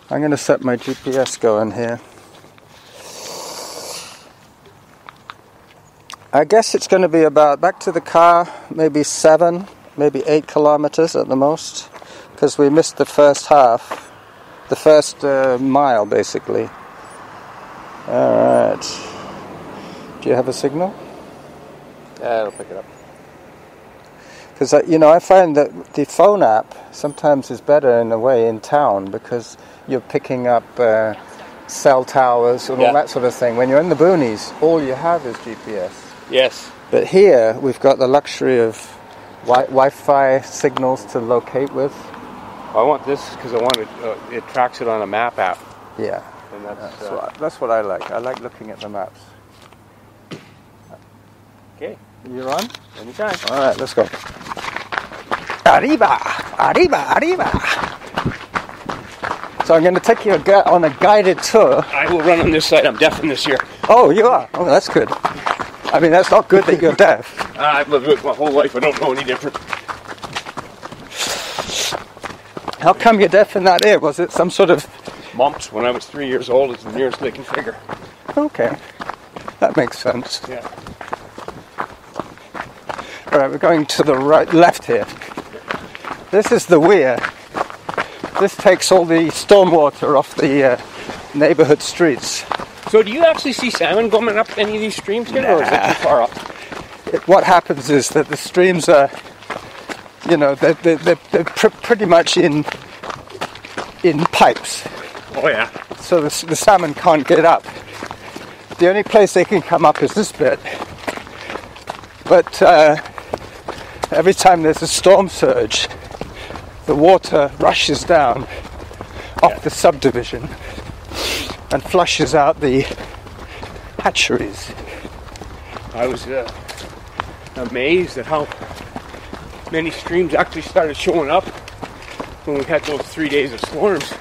I'm going to set my GPS going here. I guess it's going to be about, back to the car, maybe 7, maybe 8 kilometers at the most, because we missed the first half, the first mile basically. Alright. Do you have a signal? Yeah, it'll pick it up. Because, I find that the phone app sometimes is better in a way in town, because you're picking up cell towers and all that sort of thing. When you're in the boonies, all you have is GPS. Yes. But here, we've got the luxury of Wi-Fi signals to locate with. I want this because I want it tracks it on a map app. Yeah. And that's what I like. I like looking at the maps. Okay. You're on? Anytime. All right, let's go. Arriba! Arriba! Arriba! So I'm going to take you on a guided tour. I will run on this side. I'm deaf in this year. Oh, you are? Oh, that's good. I mean, that's not good that you're deaf. I've lived with it my whole life. I don't know any different. How come you're deaf in that ear? Was it some sort of... Mumps when I was 3 years old is the nearest they can figure. Okay. That makes sense. Yeah. All right, we're going to the left here. This is the weir. This takes all the stormwater off the neighborhood streets. So do you actually see salmon coming up any of these streams here, or is it too far up? What happens is that the streams are, they're pretty much in pipes. Oh yeah. So the salmon can't get up. The only place they can come up is this bit. But every time there's a storm surge, the water rushes down off the subdivision and flushes out the hatcheries. I was amazed at how many streams actually started showing up when we had those 3 days of storms.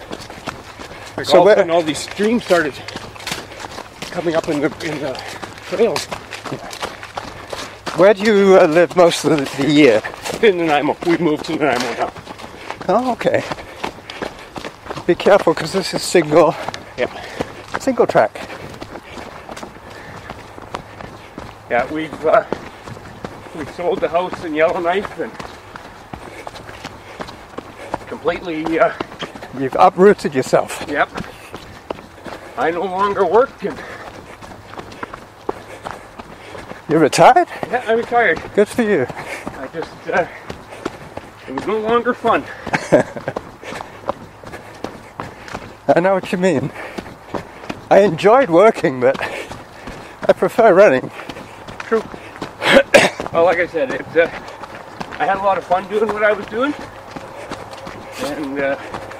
Like all of a sudden, all these streams started coming up in the trails. Where do you live most of the year? In Nanaimo. We moved to Nanaimo now. Oh, okay. Be careful, because this is single track. Yeah, we've sold the house in Yellowknife and completely. You've uprooted yourself. Yep. I no longer work. And You're retired? yeah, I'm retired. Good for you. I just it was no longer fun. I know what you mean. I enjoyed working, but I prefer running. True. Well, like I said, I had a lot of fun doing what I was doing, and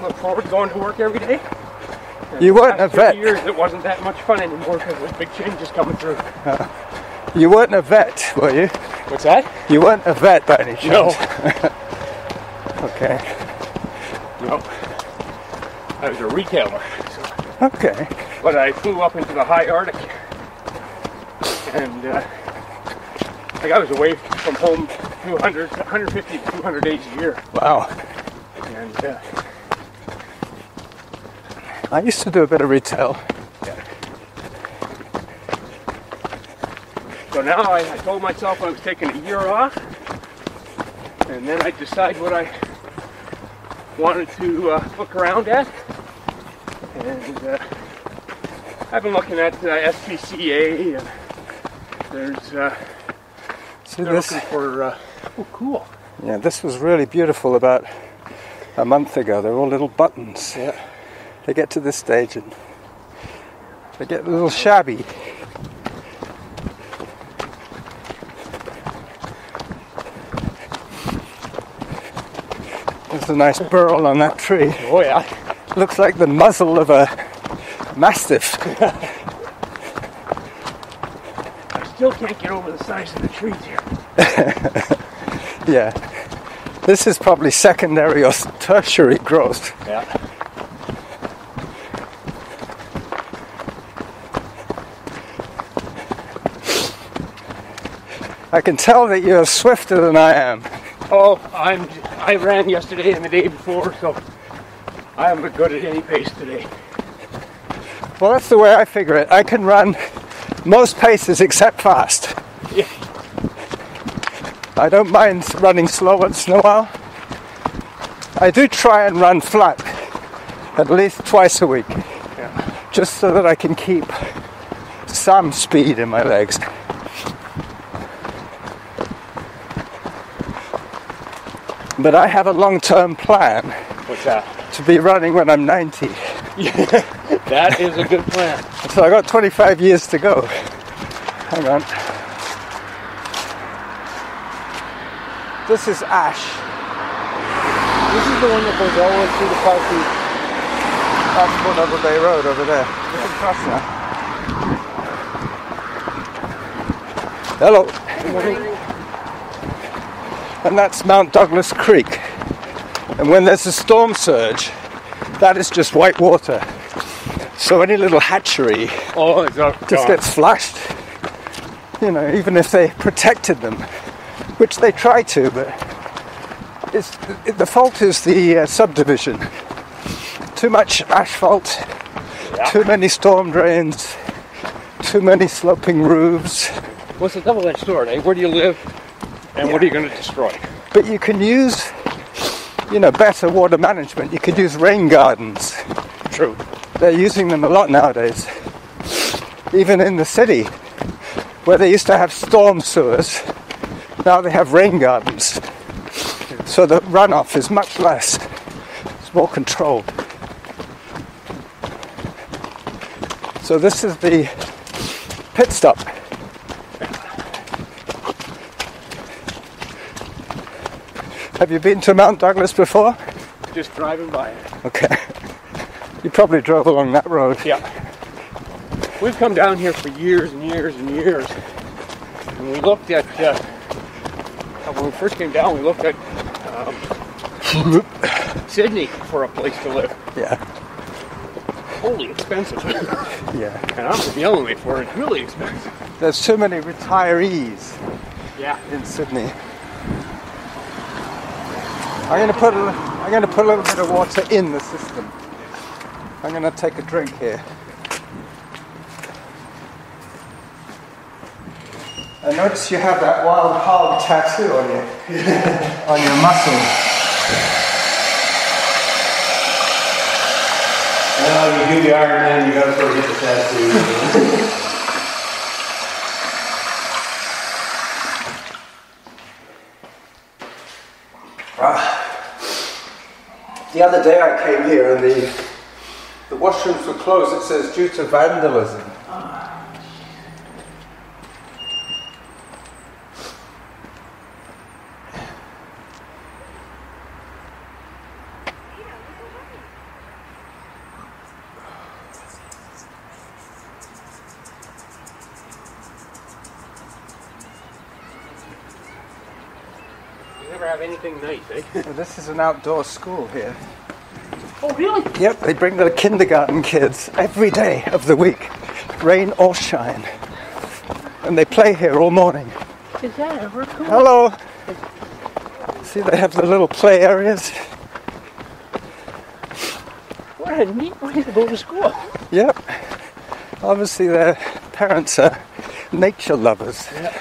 look forward to going to work every day. And You weren't a vet. Years, it wasn't that much fun anymore because there's big changes coming through. You weren't a vet, were you? What's that? You weren't a vet by any chance? No. Okay. No. I was a retailer. So. Okay. But I flew up into the high Arctic, and I was away from home 150 to 200 days a year. Wow. And I used to do a bit of retail. yeah. So now I told myself I was taking a year off, and then I'd decide what I wanted to look around at. And I've been looking at SPCA, and they're looking for, oh cool. Yeah, this was really beautiful about a month ago. They're all little buttons. Yeah. They get to this stage and they get a little shabby. There's a nice burl on that tree. Oh yeah. Looks like the muzzle of a mastiff. I still can't get over the size of the trees here. Yeah. This is probably secondary or tertiary growth. Yeah. I can tell that you're swifter than I am. Oh, I ran yesterday and the day before, so I am good at any pace today. Well, that's the way I figure it. I can run most paces except fast. Yeah. I don't mind running slow once in a while. I do try and run flat at least twice a week, just so that I can keep some speed in my legs. But I have a long-term plan. What's that? To be running when I'm 90. That is a good plan. So I got 25 years to go. Hang on. This is Ash. This is the one that goes all the way through the party. That's Bonaval Bay Road over there. We can cross now. Hello. Good morning. And that's Mount Douglas Creek. And when there's a storm surge, that is just white water. So any little hatchery just gets flushed. You know, even if they protected them, which they try to, but the fault is the subdivision. Too much asphalt, too many storm drains, too many sloping roofs. Well, it's a double-edged sword, eh? Where do you live, and what are you going to destroy? But you can use, better water management. You could use rain gardens. True. They're using them a lot nowadays. Even in the city, where they used to have storm sewers, now they have rain gardens. So the runoff is much less. It's more controlled. So this is the pit stop. Have you been to Mount Douglas before? Just driving by it. Okay. You probably drove along that road. Yeah. We've come down here for years and years and years. And we looked at, when we first came down, we looked at Sydney for a place to live. Yeah. Holy expensive. Yeah. And I'm from Yellowknife where it's really expensive. There's too many retirees in Sydney. I'm going to put a little bit of water in the system. I'm going to take a drink here. I notice you have that wild hog tattoo on your muscle. Well, you do the Iron Man, you gotta go get the tattoo. The other day I came here and the washrooms were closed. It says due to vandalism. You never have anything nice, eh? Well, this is an outdoor school here. Oh, really? Yep, they bring the kindergarten kids every day of the week, rain or shine. And they play here all morning. Is that ever cool? Hello! See, they have the little play areas. What a neat way to go to school. Yep. Obviously their parents are nature lovers. Yeah.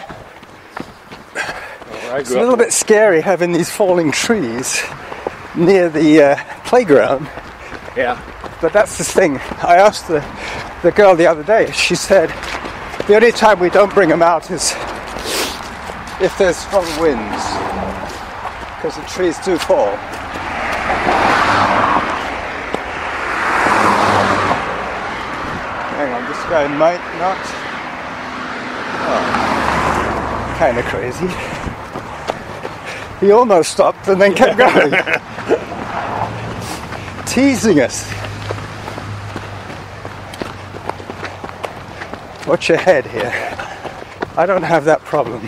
It's a little bit scary having these falling trees near the playground. Yeah. But that's the thing. I asked the girl the other day. She said the only time we don't bring them out is if there's strong winds, because the trees do fall. Hang on, this guy might not. Oh, kind of crazy. He almost stopped and then kept going. Teasing us. Watch your head here. I don't have that problem.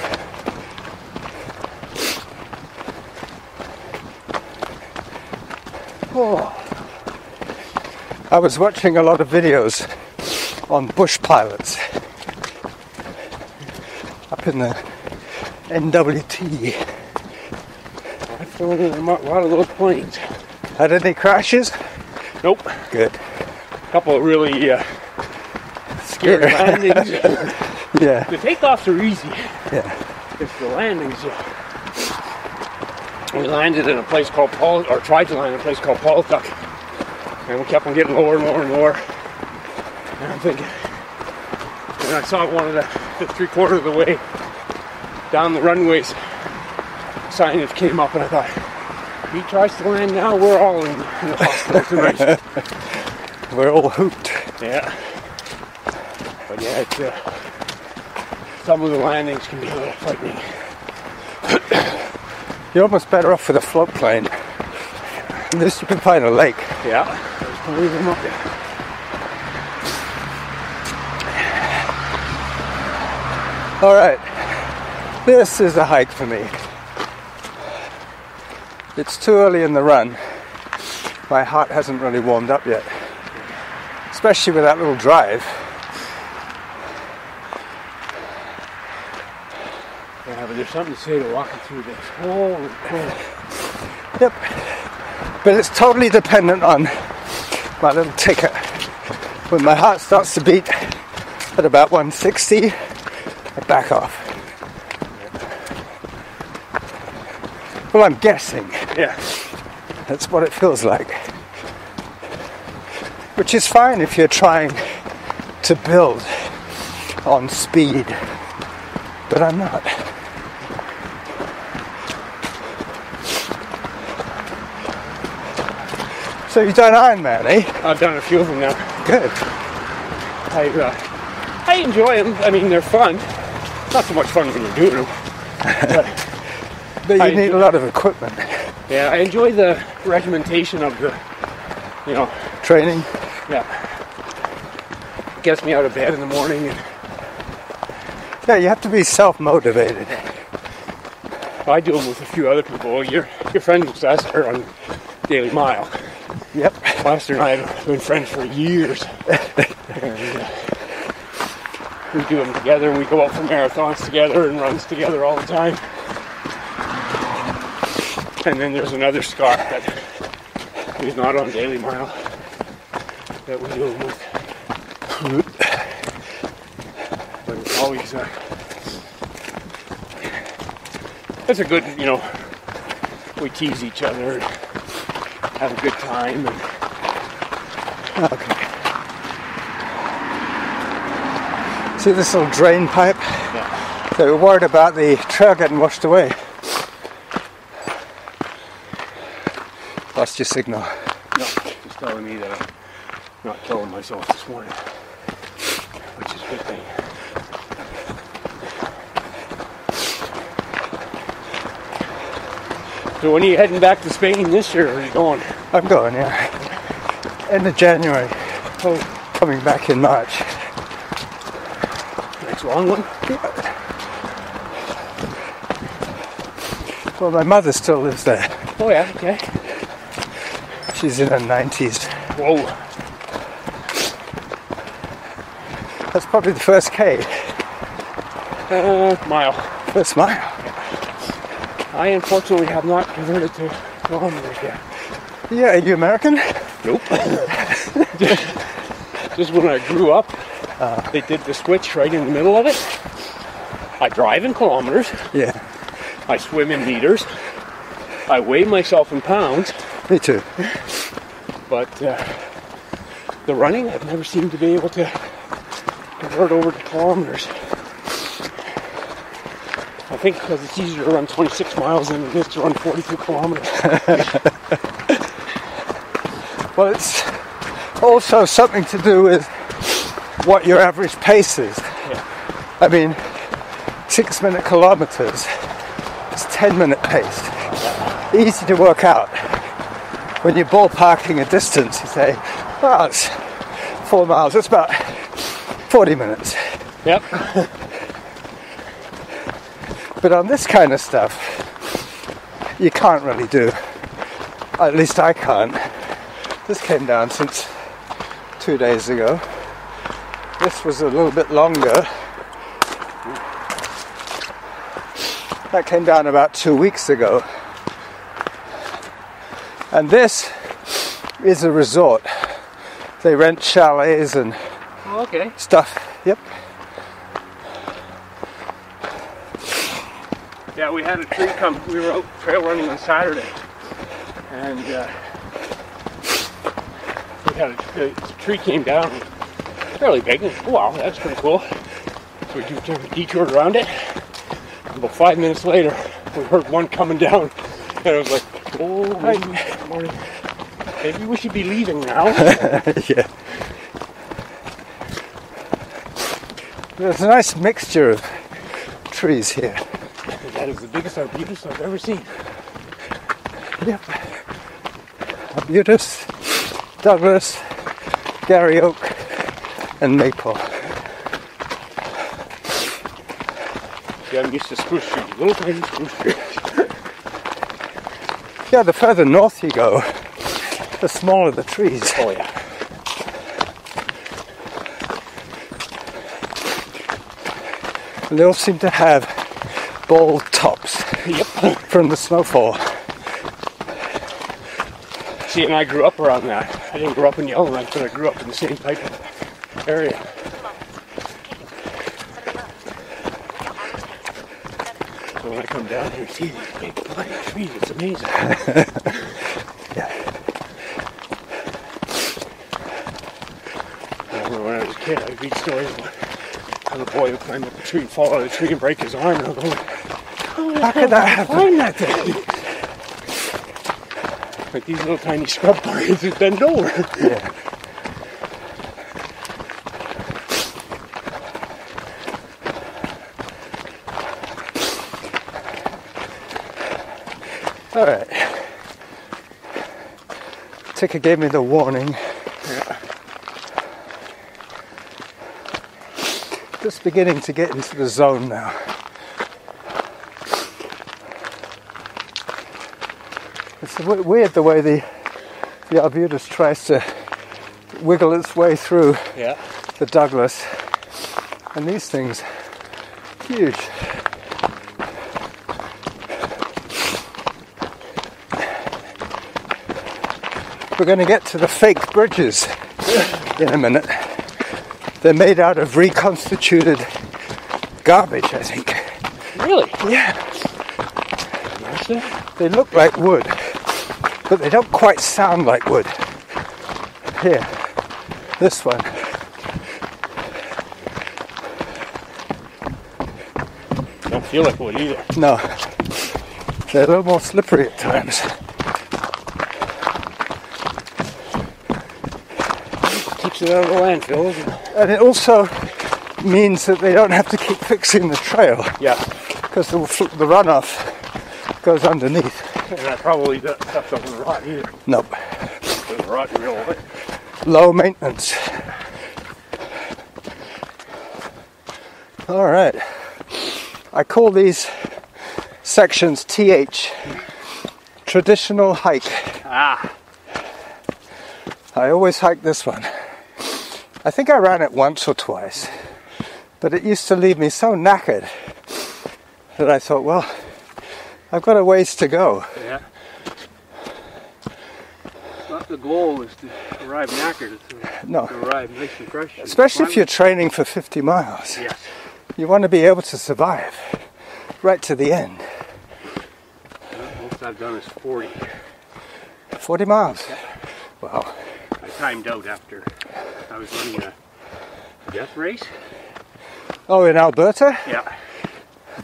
Oh. I was watching a lot of videos on bush pilots up in the NWT. I've flown in a lot of those planes. Had any crashes? Nope. Good. A couple of really scary landings. Yeah. The takeoffs are easy. Yeah. It's the landings. We landed in a place called tried to land in a place called Paultuck. And we kept on getting lower and lower and lower. And I'm thinking, and I saw one of the 3/4 of the way down the runways, signage came up, and I thought, if he tries to land now, we're all in the hospital tonight. We're all hooped. Yeah. But yeah, it's, some of the landings can be a little frightening. You're almost better off with a float plane. At least you can find a lake. Yeah. There's plenty of them up there. Alright. This is a hike for me. It's too early in the run. My heart hasn't really warmed up yet. Especially with that little drive. Yeah, but there's something to say to walking through this. Holy crap. Yep. But it's totally dependent on my little ticker. When my heart starts to beat at about 160, I back off. Well, I'm guessing. Yeah. That's what it feels like. Which is fine if you're trying to build on speed. But I'm not. So you've done Ironman, eh? I've done a few of them now. Good. I enjoy them. I mean, they're fun. Not so much fun when you're doing them. But you need a lot of equipment. Yeah, I enjoy the regimentation of the, Training. Yeah. It gets me out of bed in the morning. And Yeah, you have to be self-motivated. I do them with a few other people. Your friend was Esther on Daily Mile. Yep. Esther and I have been friends for years. And, we do them together, and we go out for marathons together and runs together all the time. And then there's another Scott that is not on Daily Mile that we do them with. But it's always it's a good, we tease each other and have a good time. And Okay. See this little drain pipe? yeah. They were worried about the trail getting washed away. Lost your signal. No, just telling me that I'm not killing myself this morning, which is a good thing. So when are you heading back to Spain this year, or are you going? I'm going, yeah. End of January. Oh, Coming back in March. next long one? Well, my mother still lives there. Oh yeah, okay. She's in her 90s. Whoa. That's probably the first K. Mile. First mile. I unfortunately have not converted to kilometers yet. Yeah, are you American? Nope. Just when I grew up, they did the switch right in the middle of it. I drive in kilometers. Yeah, I swim in meters. I weigh myself in pounds. me too. But the running, I've never seemed to be able to convert over to kilometers. I think because it's easier to run 26 miles than it is to run 42 kilometers. Well, it's also something to do with what your average pace is. Yeah. I mean, 6-minute kilometers is 10-minute pace. Easy to work out. When you're ballparking a distance, you say, well, it's 4 miles. It's about 40 minutes. Yep. But on this kind of stuff, you can't really do. At least I can't. This came down since 2 days ago. This was a little bit longer. That came down about 2 weeks ago. And this is a resort. They rent chalets and Oh, okay. stuff. Yep. Yeah, we had a tree come. We were out trail running on Saturday, and the tree came down, fairly big. And, wow, that's pretty cool. So we took a detour around it. About 5 minutes later, we heard one coming down, and I was like, "Oh, maybe we should be leaving now." Yeah. There's a nice mixture of trees here. That is the biggest arbutus I've ever seen. Yep. Arbutus, Douglas, Gary Oak, and maple. See, I'm used to spruce trees, little tiny spruce trees. Yeah, the further north you go, the smaller the trees. Oh yeah. And they all seem to have bald tops. Yep. From the snowfall. See, and I grew up around that. I didn't grow up in Yellowknife, but I grew up in the same type of area. So when I come down here and see these big bloody trees, it's amazing. Yeah. I remember when I was a kid, I'd read stories about how the boy would climb up a tree and fall out of the tree and break his arm, and I'm going, How could that happen? climb that thing? Like these little tiny scrub pines that bend over. Yeah. All right. Ticker gave me the warning. Yeah. Just beginning to get into the zone now. It's weird the way the arbutus tries to wiggle its way through Yeah. the Douglas. And these things, huge. We're going to get to the fake bridges in a minute. They're made out of reconstituted garbage, I think. Really? Yeah. What's that? They look like wood, but they don't quite sound like wood. Here, this one. Don't feel like wood either. No, they're a little more slippery at times. Keeps it out of the landfill, isn't it? And it also means that they don't have to keep fixing the trail, Yeah. because the runoff goes underneath. And that probably that stuff doesn't rot either. Nope. It doesn't rot in real life. Low maintenance. All right. I call these sections TH, traditional hike. Ah. I always hike this one. I think I ran it once or twice, but it used to leave me so knackered that I thought, well, I've got a ways to go. Yeah. Not the goal is to arrive knackered, it's No. to arrive nice and fresh. Especially if you're training for 50 miles. Yes. You want to be able to survive right to the end. Most I've done is 40. 40 miles. Wow. I timed out after I was running a death race. Oh, in Alberta? Yeah.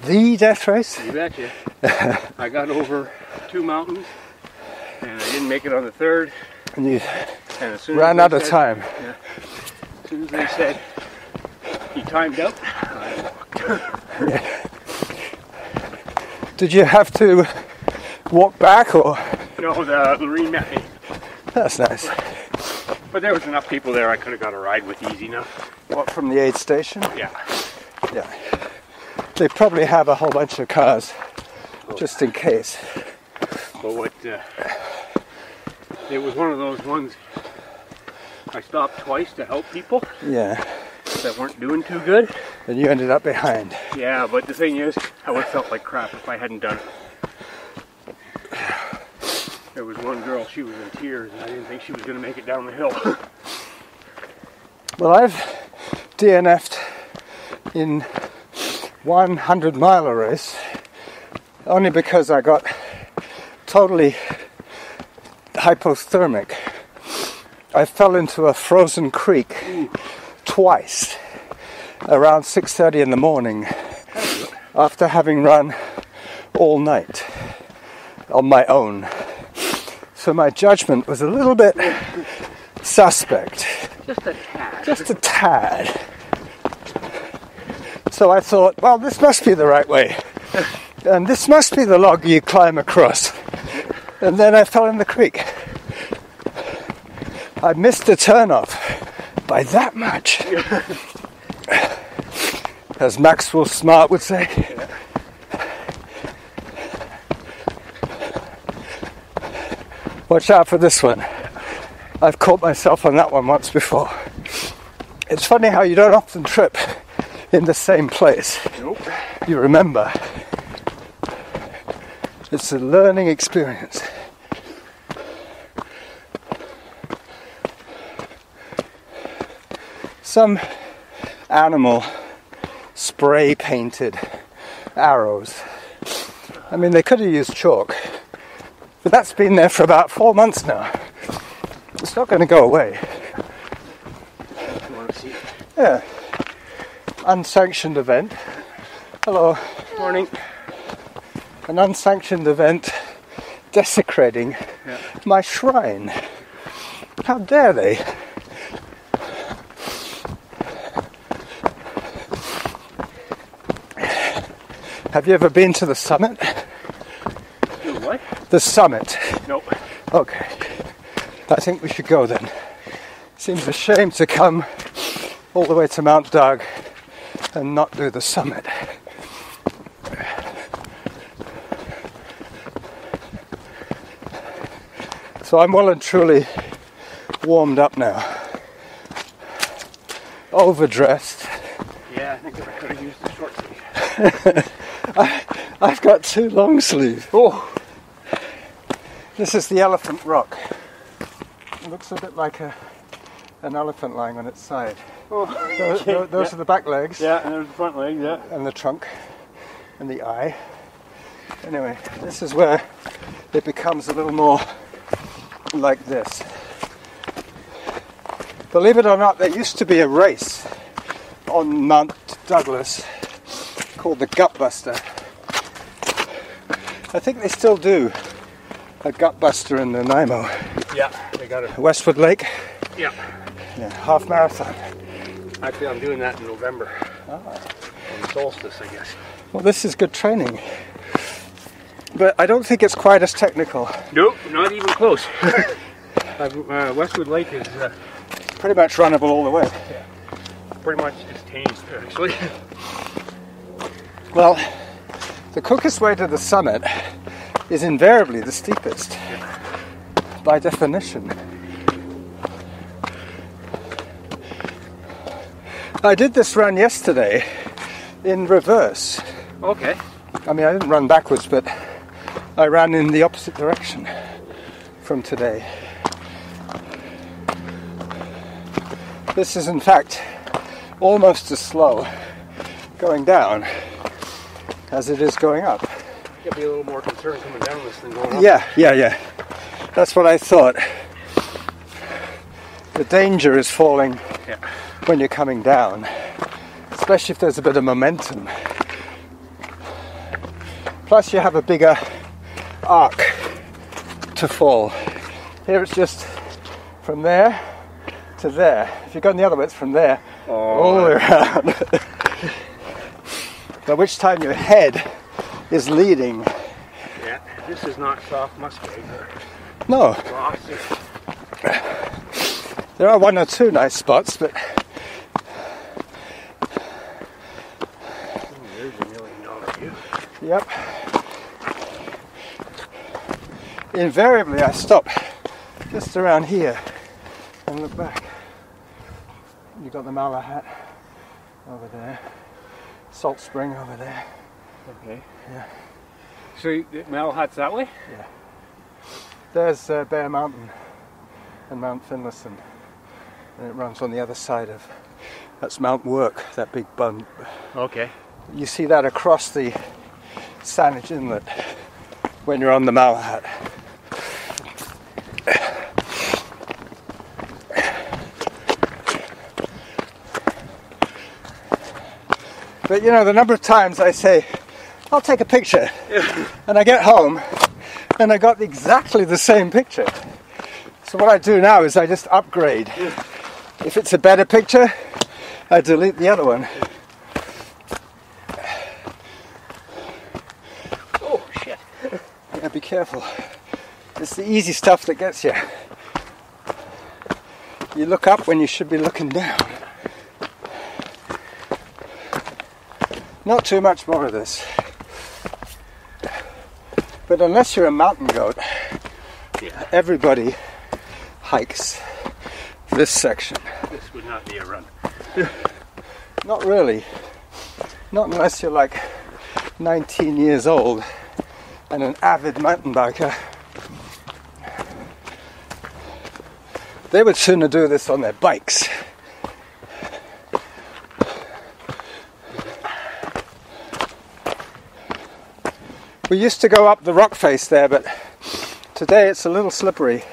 The death race? You betcha. I got over 2 mountains, and I didn't make it on the third. And you And as soon ran as out they of said- time. Yeah. As soon as they said he timed out, I walked. Did you have to walk back or? No, the Lorene met me. That's nice. But there was enough people there I could have got a ride with easy enough. What, from the aid station? Yeah. Yeah. They probably have a whole bunch of cars just in case. But what, it was one of those ones, I stopped twice to help people Yeah. that weren't doing too good. And you ended up behind. Yeah, but the thing is, I would have felt like crap if I hadn't done it. There was one girl, she was in tears, and I didn't think she was going to make it down the hill. Well, I've DNF'd in 100-mile race only because I got totally hypothermic. I fell into a frozen creek twice around 6:30 in the morning after having run all night on my own. So my judgment was a little bit suspect. Just a tad. Just a tad. So I thought, well, this must be the right way. And this must be the log you climb across. And then I fell in the creek. I missed the turnoff by that much. As Maxwell Smart would say. Watch out for this one. I've caught myself on that one once before. It's funny how you don't often trip in the same place. Nope. You remember. It's a learning experience. Some animal spray painted arrows. I mean, they could have used chalk, but that's been there for about 4 months now. It's not going to go away. You want to see? Yeah. Unsanctioned event. Hello. Morning. An unsanctioned event desecrating my shrine. How dare they? Have you ever been to the summit? What? The summit. Nope. Okay. I think we should go then. Seems a shame to come all the way to Mount Doug and not do the summit. So I'm well and truly warmed up now. Overdressed. Yeah, I think I could have used the short sleeve. I've got 2 long sleeves. Oh! This is the Elephant Rock. It looks a bit like an elephant lying on its side. Oh. Those are the back legs. Yeah, and there's the front leg, yeah. And the trunk. And the eye. Anyway, this is where it becomes a little more like this. Believe it or not, there used to be a race on Mount Douglas called the Gutbuster. I think they still do a Gutbuster in Nanaimo. Yeah, they got it. Westwood Lake. Yeah. Yeah, half marathon. Actually, I'm doing that in November. On the solstice, I guess. Well, this is good training. But I don't think it's quite as technical. Nope, not even close. Westwood Lake is Pretty much runnable all the way. pretty much just changed, actually. Well, the quickest way to the summit is invariably the steepest, by definition. I did this run yesterday in reverse. Okay. I mean, I didn't run backwards, but I ran in the opposite direction from today. This is, in fact, almost as slow going down as it is going up. You gotta be a little more concerned coming down this than going up. Yeah. That's what I thought. The danger is falling when you're coming down, especially if there's a bit of momentum. Plus you have a bigger arc to fall. Here it's just from there to there. If you're going the other way, it's from there all the way around. By which time your head is leading. Yeah, this is not soft muskeg. No, Glossy. there are 1 or 2 nice spots, but There's $1 million view. yep. Invariably I stop just around here and look back. You've got the Malahat over there, Salt Spring over there. Okay. Yeah. So Malahat's that way? There's Bear Mountain and Mount Finlayson and it runs on the other side of, that's Mount Work, that big bump. Okay. You see that across the Saanich Inlet when you're on the Malahat. But you know, the number of times I say, I'll take a picture, and I get home and I got exactly the same picture. So what I do now is I just upgrade. If it's a better picture, I delete the other one. Oh shit. Yeah, be careful. It's the easy stuff that gets you. You look up when you should be looking down. Not too much more of this. But unless you're a mountain goat, Yeah. everybody hikes this section. This would not be a run. Not really. Not unless you're like 19 years old and an avid mountain biker. They would sooner do this on their bikes. We used to go up the rock face there, but today it's a little slippery.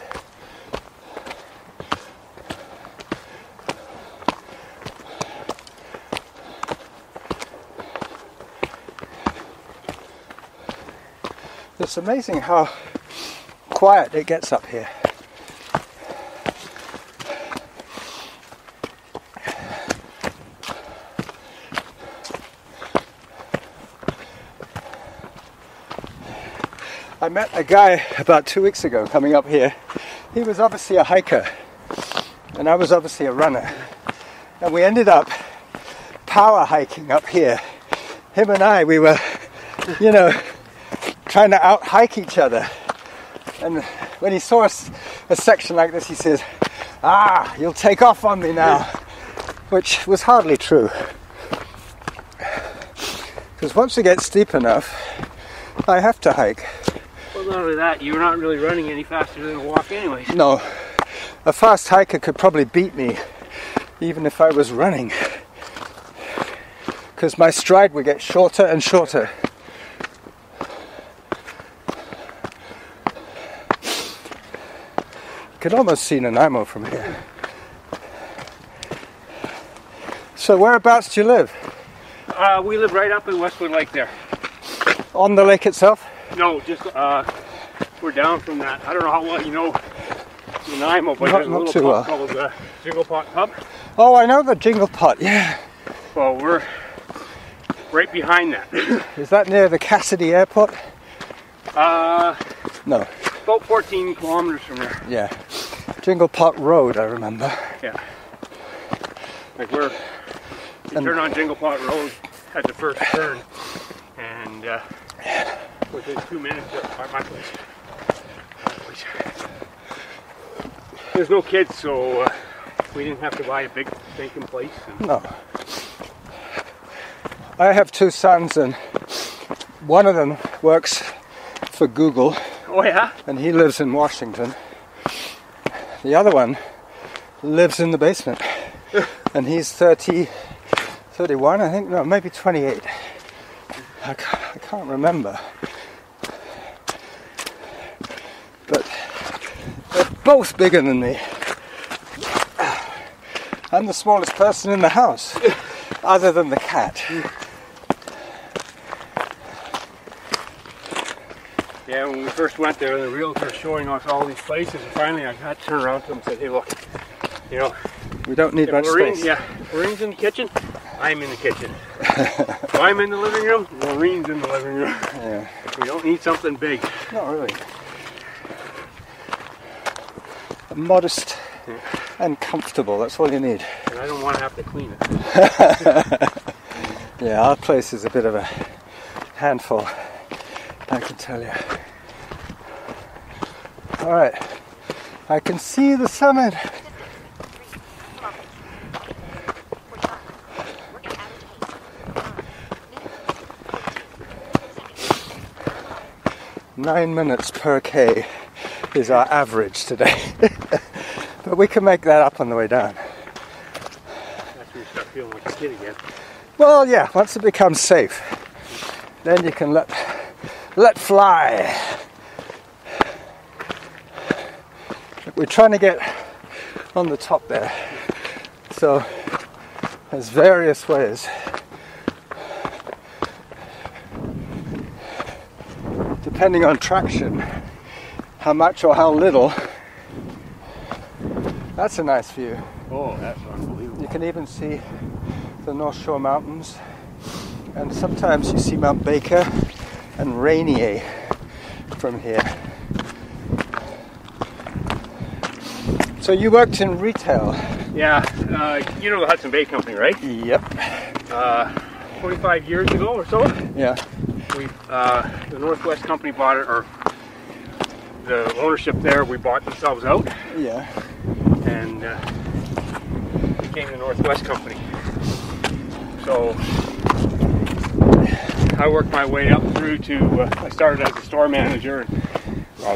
It's amazing how quiet it gets up here. I met a guy about 2 weeks ago coming up here. He was obviously a hiker and I was obviously a runner. And we ended up power hiking up here. Him and I, we were, you know, trying to out hike each other. And when he saw a section like this, he says, "Ah, you'll take off on me now," which was hardly true. Because once it gets steep enough, I have to hike. Well, not only that, you're not really running any faster than a walk anyways. No, a fast hiker could probably beat me, even if I was running. Because my stride would get shorter and shorter. You could almost see Nanaimo from here. So whereabouts do you live? We live right up in Westwood Lake there. On the lake itself? No, just we're down from that. I don't know how well you know Nanaimo, but there's a Not little too pub well. called Jingle Pot Pub. Oh, I know the Jingle Pot, yeah. Well, we're right behind that. Is that near the Cassidy Airport? No, About 14 kilometers from there. yeah. Jingle Pot Road, I remember. Yeah. Like you turn on Jingle Pot Road at the first turn, and within 2 minutes you're at my place. There's no kids, so we didn't have to buy a big stinking place. No. I have 2 sons, and one of them works for Google, Oh yeah? and he lives in Washington. The other one lives in the basement, and he's 31, I think, no, maybe 28. I can't remember. But they're both bigger than me. I'm the smallest person in the house, other than the cat. Yeah, when we first went there, the realtor was showing us all these places, and finally I had to turn around to him and said, "Hey, look, you know, We don't need much space. Maureen's in the kitchen, I'm in the kitchen. If I'm in the living room, Maureen's in the living room. Yeah, We don't need something big." not really. Modest and comfortable, that's all you need. And I don't want to have to clean it. Yeah, our place is a bit of a handful, I can tell you. Alright, I can see the summit. Nine minutes per K is our average today. But we can make that up on the way down. start feeling like a kid again. Well, yeah, once it becomes safe, then you can let fly. We're trying to get on the top there, so there's various ways. Depending on traction, how much or how little. That's a nice view. Oh, that's unbelievable. You can even see the North Shore Mountains, and sometimes you see Mount Baker and Rainier from here. So you worked in retail? Yeah, you know the Hudson Bay Company, right? Yep. 25 years ago or so. Yeah. The Northwest Company bought it, or the ownership there, we bought themselves out. Yeah. And became the Northwest Company. So I worked my way up through to, I started as a store manager,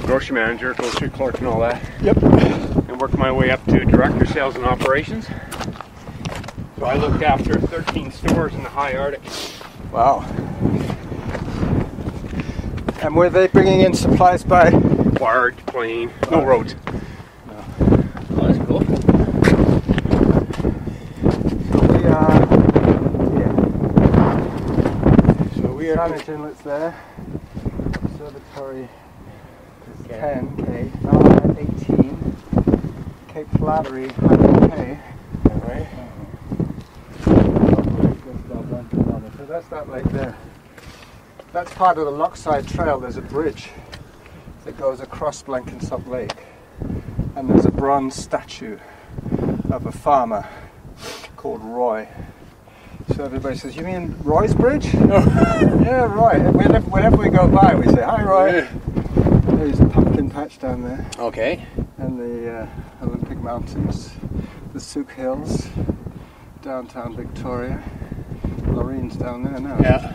grocery manager, grocery clerk and all that. Yep. And worked my way up to director sales and operations. So I looked after 13 stores in the high Arctic. Wow. And were they bringing in supplies by? Barge, plane, no roads. No. Oh, that's cool. We are here. So we are Saanich Inlet's there. Observatory is 10k, 18. Cape Flattery, 100k. Alright. So that's that lake there. That's part of the Lochside Trail. There's a bridge that goes across Blenkinsop Lake, and there's a bronze statue of a farmer called Roy. So everybody says, "You mean Roy's Bridge?" Yeah, Roy. Whenever we go by, we say, "Hi, Roy." There's a pumpkin patch down there. Okay. And the Olympic Mountains, the Sook Hills, downtown Victoria. Lorene's down there now. Yeah.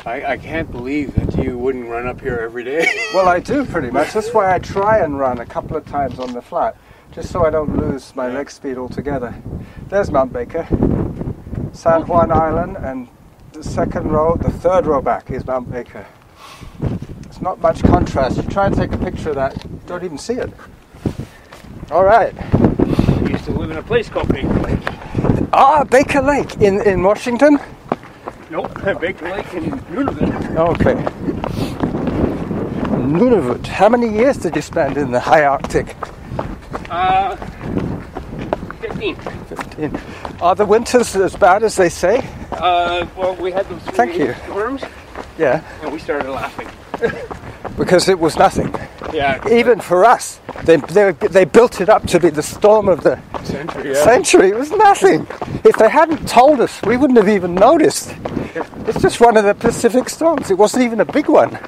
I can't believe that you wouldn't run up here every day. Well, I do pretty much. That's why I try and run a couple of times on the flat, just so I don't lose my leg speed altogether. There's Mount Baker, San Juan Island, and the third row back is Mount Baker. It's not much contrast. You try and take a picture of that, you don't even see it. All right. I used to live in a place called Baker Lake. Ah, Baker Lake in Washington? Nope, Baker Lake in Nunavut. Okay. Nunavut. How many years did you spend in the high Arctic? 15. 15. Are the winters as bad as they say? Well, we had those 3 storms. Yeah. And we started laughing. Because it was nothing. Yeah. Even for us. They built it up to be the storm of the century. It was nothing. If they hadn't told us, we wouldn't have even noticed. It's just one of the Pacific storms. It wasn't even a big one.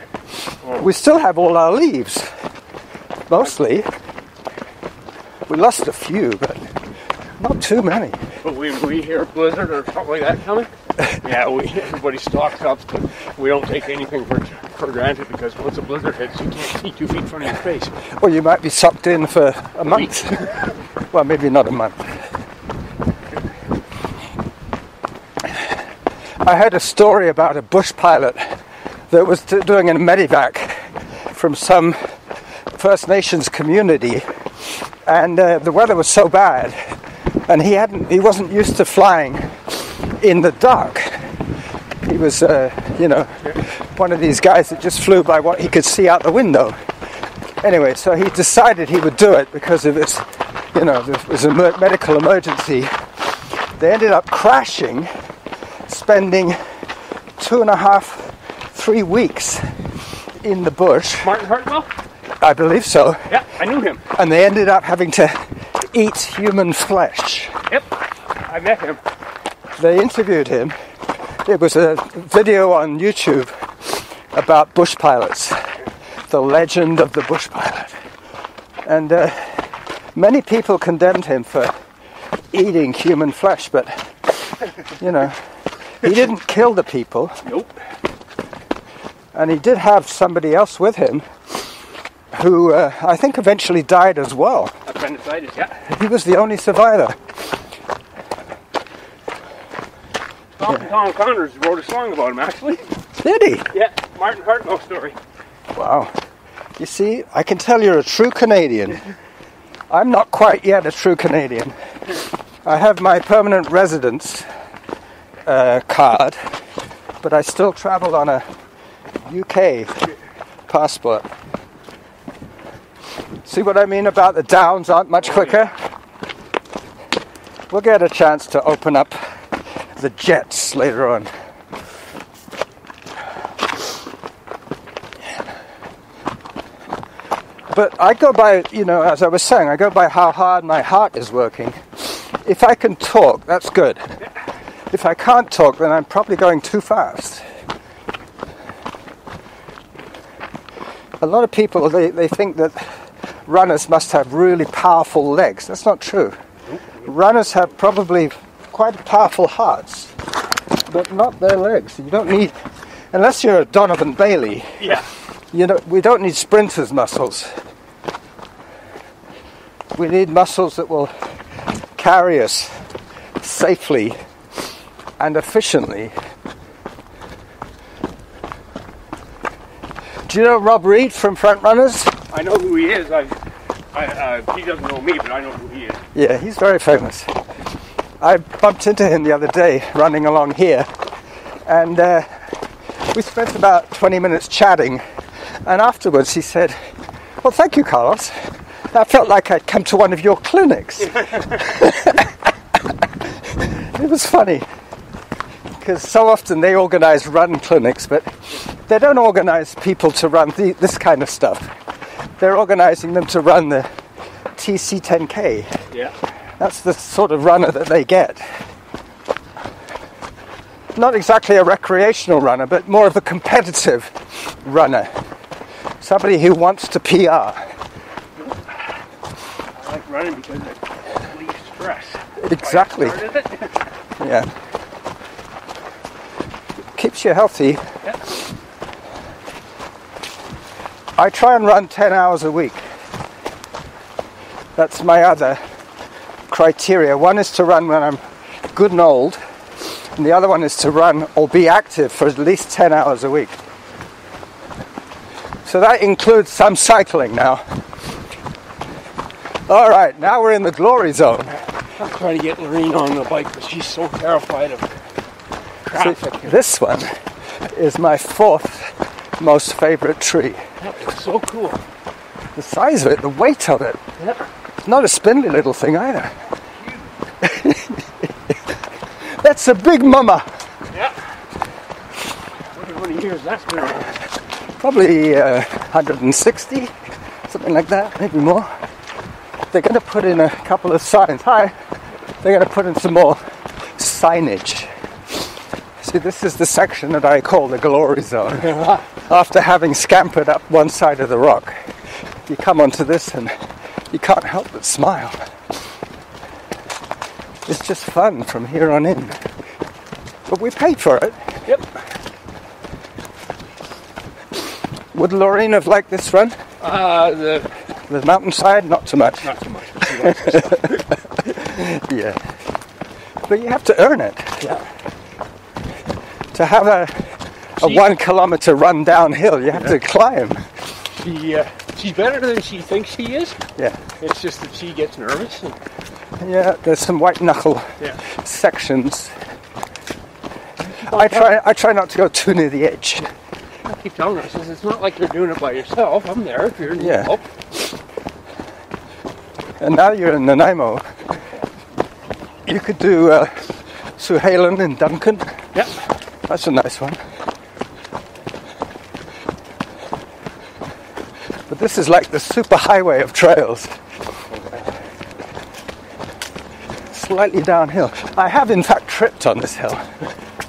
We still have all our leaves. Mostly. We lost a few, but not too many. But we hear a blizzard or something like that coming, yeah, everybody stocks up, but we don't take anything for granted, because once a blizzard hits, you can't see 2 feet in front of your face. Well, you might be sucked in for a month. Well, maybe not a month. I heard a story about a bush pilot that was doing a medevac from some First Nations community, and the weather was so bad, and he wasn't used to flying in the dark. He was, one of these guys that just flew by what he could see out the window. Anyway, so he decided he would do it because of this, there was a medical emergency. They ended up crashing, spending 2.5-3 weeks in the bush. Martin Hartwell? I believe so. Yeah, I knew him. And they ended up having to eat human flesh. Yep, I met him. They interviewed him. It was a video on YouTube about bush pilots, the legend of the bush pilot. And many people condemned him for eating human flesh, but, he didn't kill the people. Nope. And he did have somebody else with him who I think eventually died as well. Appendicitis, yeah. He was the only survivor. Tom Connors wrote a song about him, actually. Did he? Yeah, Martin Hartnell story. Wow. You see, I can tell you're a true Canadian. I'm not quite yet a true Canadian. I have my permanent residence card, but I still travel on a UK passport. See what I mean about the downs aren't much quicker? We'll get a chance to open up the jets later on. But I go by, as I was saying, I go by how hard my heart is working. If I can talk, that's good. If I can't talk, then I'm probably going too fast. A lot of people, they think that runners must have really powerful legs. That's not true. Runners have probably quite powerful hearts, but not their legs. You don't need, unless you're a Donovan Bailey. Yeah. We don't need sprinters' muscles. We need muscles that will carry us safely and efficiently. Do you know Rob Reed from Front Runners? I know who he is. He doesn't know me, but I know who he is. Yeah, he's very famous. I bumped into him the other day running along here, and we spent about 20 minutes chatting, and afterwards he said, "Well, thank you, Carlos. I felt like I'd come to one of your clinics." It was funny, because so often they organize run clinics, but they don't organize people to run this kind of stuff. They're organizing them to run the TC 10K. Yeah. That's the sort of runner that they get. Not exactly a recreational runner, but more of a competitive runner. Somebody who wants to PR. I like running because it relieves stress. Exactly. Yeah. Keeps you healthy. Yeah. I try and run 10 hours a week. That's my other criteria. One is to run when I'm good and old, and the other one is to run or be active for at least 10 hours a week. So that includes some cycling now. All right, now we're in the glory zone. I'm trying to get Lorene on the bike, but she's so terrified of traffic. See, this one is my fourth most favorite tree. It's so cool. The size of it, the weight of it. Yeah. It's not a spindly little thing either. That's a big mama. Yeah. Wonder how many years that's been around. Probably 160, something like that, maybe more. They're going to put in a couple of signs. Hi. They're going to put in some more signage. See, this is the section that I call the glory zone. After having scampered up one side of the rock, you come onto this and you can't help but smile. It's just fun from here on in. But we paid for it. Yep. Would Lorene have liked this run? The mountainside? Not so much. Not so much. But she likes this stuff. Yeah. But you have to earn it. Yeah. To have a 1 kilometer run downhill, you have to climb. She's better than she thinks she is. Yeah. It's just that she gets nervous. Yeah, there's some white knuckle Yeah. sections. I try not to go too near the edge. I keep telling her, I says, it's not like you're doing it by yourself. I'm there if you're in Yeah. help. And now you're in Nanaimo. You could do Suhalen and Duncan. Yep. That's a nice one. But this is like the super highway of trails. Slightly downhill. I have in fact tripped on this hill.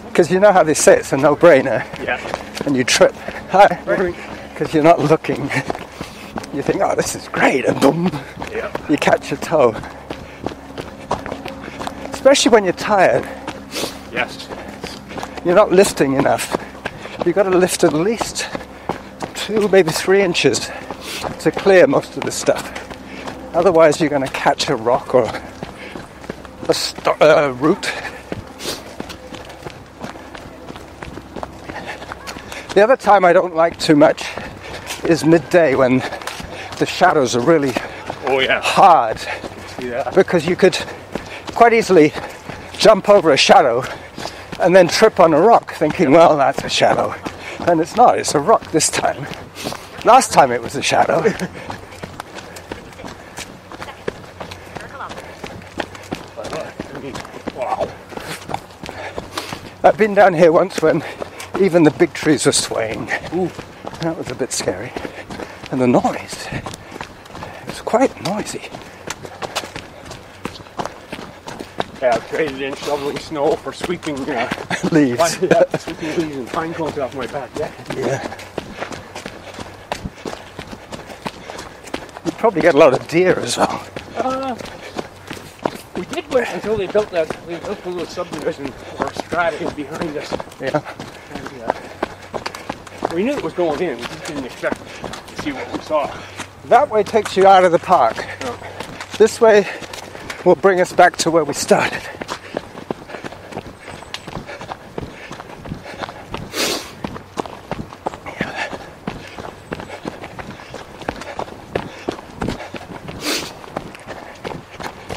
Because you know how they say it's a no-brainer. Yeah. And you trip. Hi. Right. Because you're not looking. You think, oh, this is great. And boom. Yeah. You catch your toe. Especially when you're tired. Yes. You're not lifting enough. You've got to lift at least 2, maybe 3 inches to clear most of the stuff. Otherwise, you're going to catch a rock or a root. The other time I don't like too much is midday when the shadows are really hard. Yeah. Because you could quite easily jump over a shadow and then trip on a rock thinking, well, that's a shadow. And it's not, it's a rock this time. Last time it was a shadow. Wow. I've been down here once when even the big trees were swaying. Ooh. That was a bit scary. And the noise, it was quite noisy. Yeah, I've traded in shoveling snow for sweeping Leaves. Sweeping leaves and pine cones off my back. Yeah. You probably get a lot of deer as well. We did wait until they built the little subdivision or strata behind us. Yeah. And, we knew it was going in. We just didn't expect to see what we saw. That way takes you out of the park. Oh. This way will bring us back to where we started.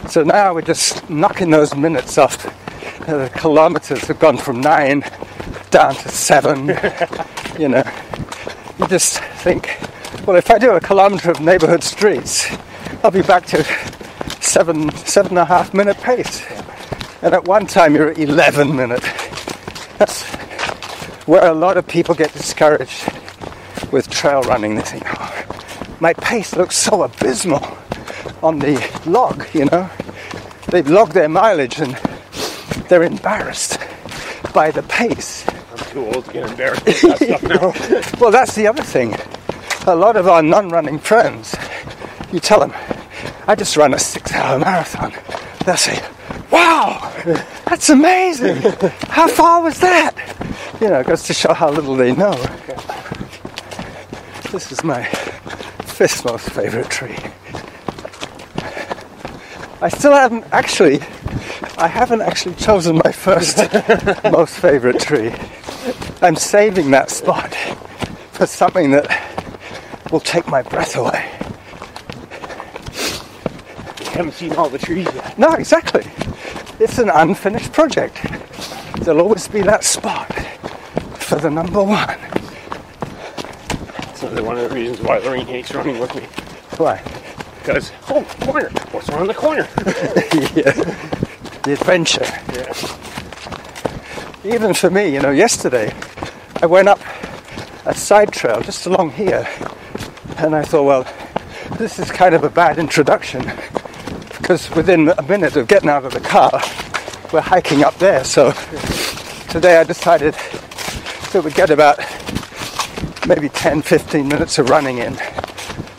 So now we're just knocking those minutes off. The kilometers have gone from 9 down to 7. You know, you just think, well, if I do a kilometre of neighbourhood streets, I'll be back to 7.5 minute pace. And at one time you're at 11 minute. That's where a lot of people get discouraged with trail running. They think, oh, my pace looks so abysmal on the log, you know. They've logged their mileage and they're embarrassed by the pace. I'm too old to get embarrassed with that stuff now. Well, that's the other thing. A lot of our non-running friends, you tell them, I just ran a 6-hour marathon. They'll say, wow, that's amazing. How far was that? You know, it goes to show how little they know. This is my 5th most favourite tree. I haven't actually chosen my first most favourite tree. I'm saving that spot for something that will take my breath away. You haven't seen all the trees yet. No, exactly. It's an unfinished project. There'll always be that spot for the number one. That's another one of the reasons why Lorraine hates running with me. Why? Because, oh, corner. What's around the corner? Yeah. The adventure. Yeah. Even for me, you know, yesterday I went up a side trail just along here and I thought, well, this is kind of a bad introduction because within a minute of getting out of the car we're hiking up there. So today I decided that we'd get about maybe 10-15 minutes of running in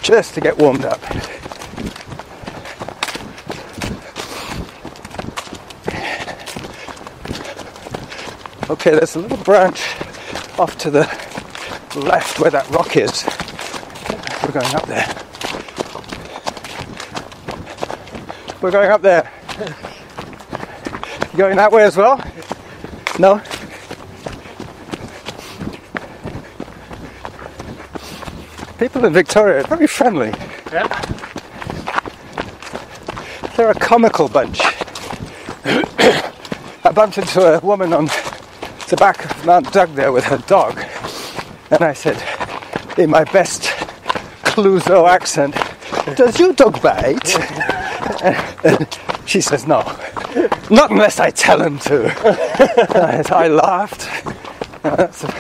just to get warmed up. Okay, there's a little branch off to the left where that rock is. We're going up there. We're going up there. You going that way as well? No? People in Victoria are very friendly. Yeah. They're a comical bunch. I bumped into a woman on the back of Mount Doug there with her dog, and I said, in my best Clouseau accent, does your dog bite? And she says, no, not unless I tell him to. I laughed. That's a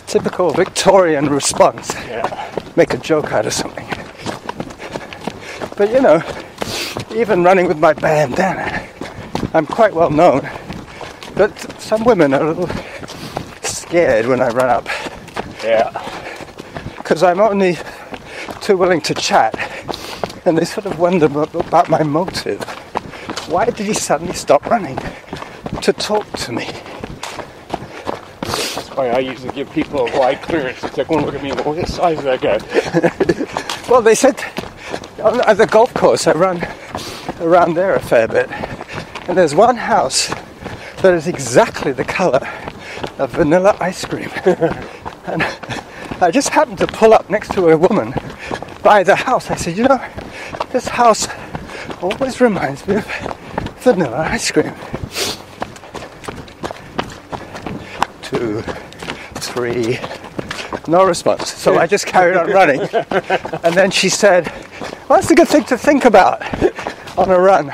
typical Victorian response. Yeah. Make a joke out of something. But you know, even running with my bandana, I'm quite well known. But some women are a little scared when I run up. Yeah. Because I'm only too willing to chat. And they sort of wonder about my motive. Why did he suddenly stop running? To talk to me. That's why I usually give people a wide clearance. It's like, one look at me and go, what size is that guy? Well, they said, at the golf course, I run around there a fair bit. And there's one house that is exactly the colour of vanilla ice cream. And I just happened to pull up next to a woman by the house. I said, you know, this house always reminds me of vanilla ice cream. 2, 3, no response. So I just carried on running. And then she said, well, that's a good thing to think about on a run.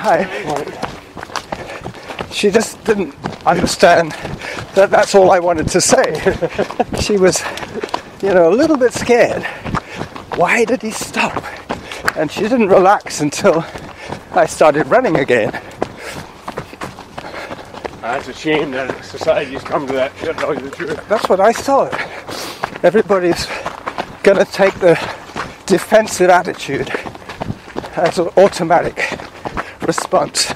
She just didn't understand that that's all I wanted to say. She was, you know, a little bit scared. Why did he stop? And she didn't relax until I started running again. That's a shame that society's come to that, to tell you the truth. That's what I thought. Everybody's going to take the defensive attitude as an automatic response.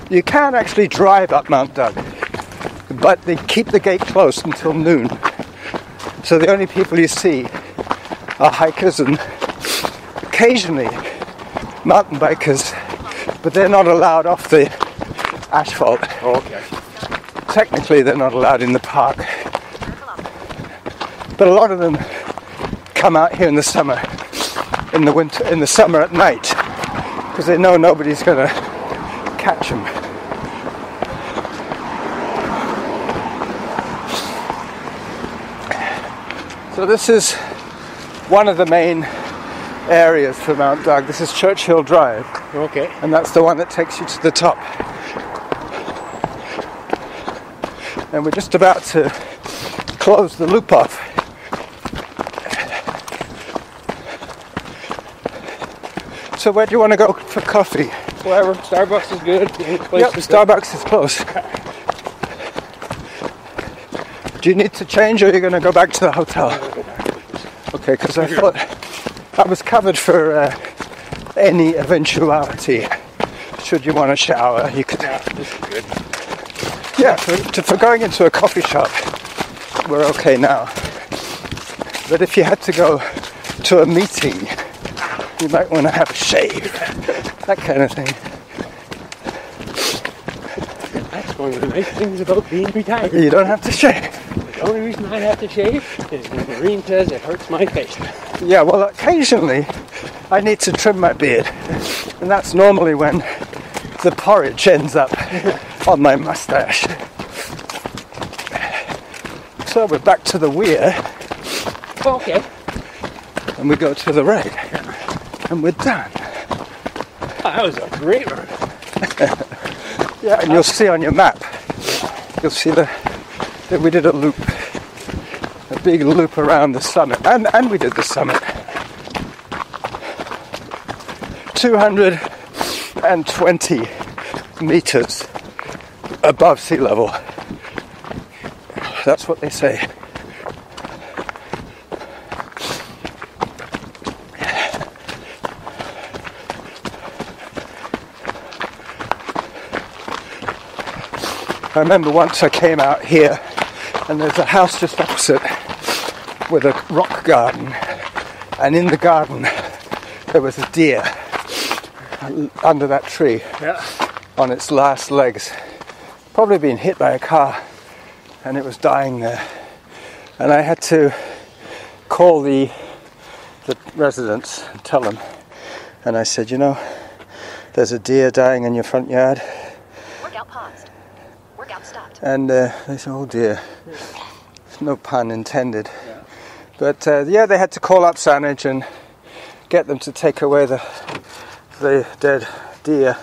You can actually drive up Mount Doug, but they keep the gate closed until noon. So the only people you see are hikers and occasionally mountain bikers, but they're not allowed off the asphalt. Oh, okay. Technically they're not allowed in the park. But a lot of them come out here in the summer, in the winter, in the summer at night, because they know nobody's going to catch them. So this is one of the main areas for Mount Doug. This is Churchill Drive. Okay. And that's the one that takes you to the top. And we're just about to close the loop off. So where do you want to go for coffee? Wherever. Starbucks is good. Yep, Starbucks is close. Do you need to change or are you going to go back to the hotel? Okay, because I thought I was covered for any eventuality. Should you want to shower, you could. Yeah, this is good. Yeah, for going into a coffee shop, we're okay now. But if you had to go to a meeting, you might want to have a shave, that kind of thing. That's one of the nice things about being retired. You don't have to shave. The only reason I have to shave is when the Marine says it hurts my face. Yeah, well, occasionally I need to trim my beard, and that's normally when the porridge ends up on my mustache. So we're back to the weir. Oh, okay. And we go to the right. And we're done. That was a great run. Yeah, and you'll see on your map, you'll see that we did a loop. A big loop around the summit. And we did the summit. 220 meters above sea level. That's what they say. I remember once I came out here and there's a house just opposite with a rock garden, and in the garden there was a deer under that tree. Yeah. On its last legs, probably been hit by a car, and it was dying there. And I had to call the residents and tell them. And I said, you know, there's a deer dying in your front yard. Workout paused. Workout stopped. And they said, oh dear. No pun intended. Yeah. But yeah, they had to call up Saanich and get them to take away the dead deer.